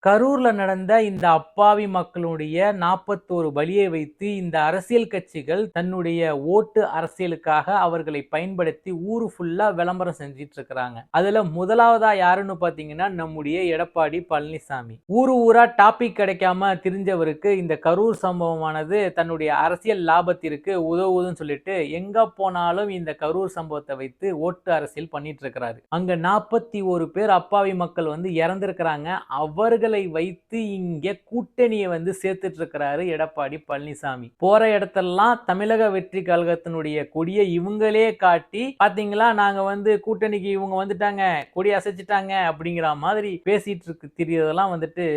கரூர்ல நடந்த இந்த அப்பாவி மக்களுடைய 41 பலியை வைத்து இந்த அரசியல் கட்சிகள் தன்னுடைய ஓட்டு அரசியலுக்காக அவர்களை பயன்படுத்தி ஊரு ஃபுல்லா விளம்பரம் செஞ்சிட்டு இருக்கிறாங்க. அதுல முதலாவதா யாருன்னு பாத்தீங்கன்னா நம்முடைய எடப்பாடி பழனிசாமி. ஊரா டாபிக் கிடைக்காம திரிஞ்சவருக்கு இந்த கரூர் சம்பவமானது தன்னுடைய அரசியல் லாபத்திற்கு உதவுதுன்னு சொல்லிட்டு எங்க போனாலும் இந்த கரூர் சம்பவத்தை வைத்து ஓட்டு அரசியல் பண்ணிட்டு இருக்கிறாரு. அங்க 41 பேர் அப்பாவி மக்கள் வந்து இறந்திருக்கிறாங்க. அவர்கள் வைத்து இங்க கூட்டணியை வந்து சேர்த்துட்டு இருக்கிறாரு எடப்பாடி பழனிசாமி. போற இடத்தெல்லாம் தமிழக வெற்றி கழகத்தினுடைய கொடியை இவங்களே காட்டி பாத்தீங்களா நாங்க வந்து கூட்டணிக்கு இவங்க வந்துட்டாங்க, கொடி அசைச்சிட்டாங்க அப்படிங்கிற மாதிரி பேசிட்டு இருக்கு தெரியறதெல்லாம் வந்துட்டு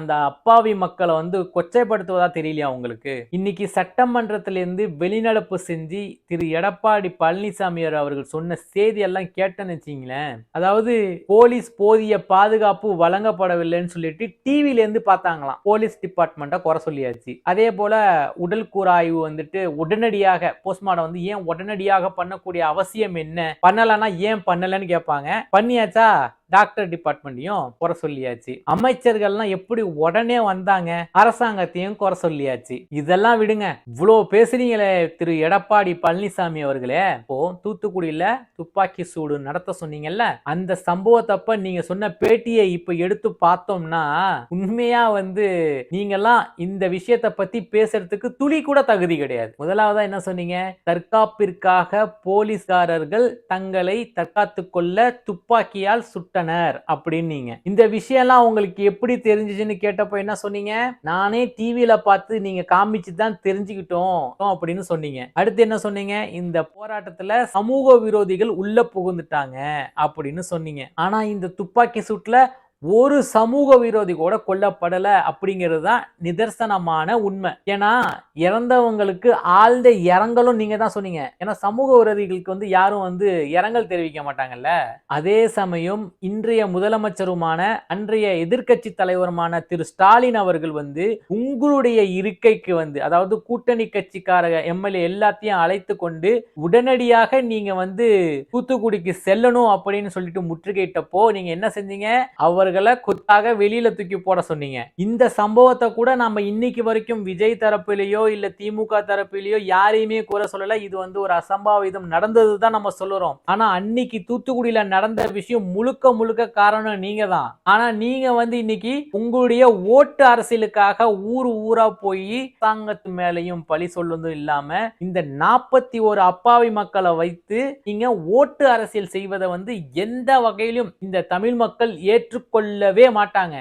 அந்த அப்பாவி மக்களை வந்து கொச்சைப்படுத்துவதா தெரியலையா உங்களுக்கு? இன்னைக்கு சட்டமன்றத்திலிருந்து வெளிநடப்பு செஞ்சு திரு எடப்பாடி பழனிசாமி அவர்கள் சொன்ன செய்தி எல்லாம் கேட்டேன்னு வச்சீங்களேன், அதாவது போலீஸ் போதிய பாதுகாப்பு வழங்கப்படவில்லைன்னு சொல்லி டிவில இருந்து பார்த்தாங்களாம். போலீஸ் டிபார்ட்மெண்ட்டை குறை சொல்லியாச்சு. அதே போல உடல் கூறாய்வு வந்துட்டு உடனடியாக போஸ்ட்மார்ட்டம் வந்து ஏன் உடனடியாக பண்ணக்கூடிய அவசியம் என்ன, பண்ணலன்னா ஏன் பண்ணலன்னு கேட்பாங்க. பண்ணியாச்சா டாக்டர் டிபார்ட்மெண்ட்டையும் குறை சொல்லியாச்சு. அமைச்சர்கள்லாம் எப்படி உடனே வந்தாங்க, அரசாங்கத்தையும் குறை சொல்லியாச்சு. இதெல்லாம் விடுங்க, இவ்வளவு பேசுறீங்களே திரு எடப்பாடி பழனிசாமி அவர்களே, இப்போ தூத்துக்குடியில துப்பாக்கி சூடு நடத்த சொன்னீங்கல்ல, அந்த சம்பவத்தப்ப நீங்க சொன்ன பேட்டியை இப்ப எடுத்து பார்த்தோம்னா உண்மையா வந்து நீங்கெல்லாம் இந்த விஷயத்தை பத்தி பேசுறதுக்கு துளி கூட தகுதி கிடையாது. முதலாவதா என்ன சொன்னீங்க, தற்காப்பிற்காக போலீஸ்காரர்கள் தங்களை தற்காத்துக் கொள்ள துப்பாக்கியால் சுட்ட அப்படின்னீங்க. இந்த விஷயம் எல்லாம் உங்களுக்கு எப்படி தெரிஞ்சிச்சுன்னு கேட்டப்போ என்ன சொன்னீங்க, நானே டிவியில பார்த்து நீங்க காமிச்சு தான் தெரிஞ்சுக்கிட்டோம் அப்படின்னு சொன்னீங்க. அடுத்து என்ன சொன்னீங்க, இந்த போராட்டத்துல சமூக விரோதிகள் உள்ள புகுந்துட்டாங்க அப்படின்னு சொன்னீங்க. ஆனா இந்த துப்பாக்கி சூட்ல ஒரு சமூக விரோதி கூட கொல்லப்படல அப்படிங்கிறது தான் நிதர்சனமான உண்மை. ஏன்னா இறந்தவங்களுக்கு ஆழ்ந்த இரங்கலும் நீங்க தான் சொன்னீங்க. ஏன்னா சமூக விரோதிகளுக்கு வந்து யாரும் வந்து இரங்கல் தெரிவிக்க மாட்டாங்கல்ல. அதே சமயம் இன்றைய முதலமைச்சருமான அன்றைய எதிர்கட்சி தலைவருமான திரு ஸ்டாலின் அவர்கள் வந்து உங்களுடைய இருக்கைக்கு வந்து, அதாவது கூட்டணி கட்சிக்கார எம்எல்ஏ எல்லாத்தையும் அழைத்து கொண்டு உடனடியாக நீங்க வந்து தூத்துக்குடிக்கு செல்லணும் அப்படின்னு சொல்லிட்டு முற்றுகையிட்டப்போ நீங்க என்ன செஞ்சீங்க, அவர்களை கொத்தாக வெளியில தூக்கி போட சொன்னீங்க. இந்த சம்பவத்தை கூட நாம இன்னைக்கு வரைக்கும் விஜய் தரப்பிலேயோ இல்ல திமுக தரப்பிலேயோ யாரையுமே குறை சொல்லல. இது வந்து ஒரு அசம்பாவிதம் நடந்ததுதான் நம்ம சொல்லுறோம். ஆனா அன்னைக்கு தூத்துக்குடியில நடந்த விஷயம் முழுக்க முழுக்க காரணம் நீங்க தான். ஆனா நீங்க வந்து இன்னைக்கு உங்களுடைய ஓட்டு அரசியலுக்காக ஊரா போய் அரசாங்கத்து மேலையும் பழி சொல்லுவதும் இல்லாம இந்த 41 அப்பாவி மக்களை வைத்து நீங்க ஓட்டு அரசியல் செய்வதை வந்து எந்த வகையிலும் இந்த தமிழ் மக்கள் ஏற்றுக்கொள்ளவே மாட்டாங்க.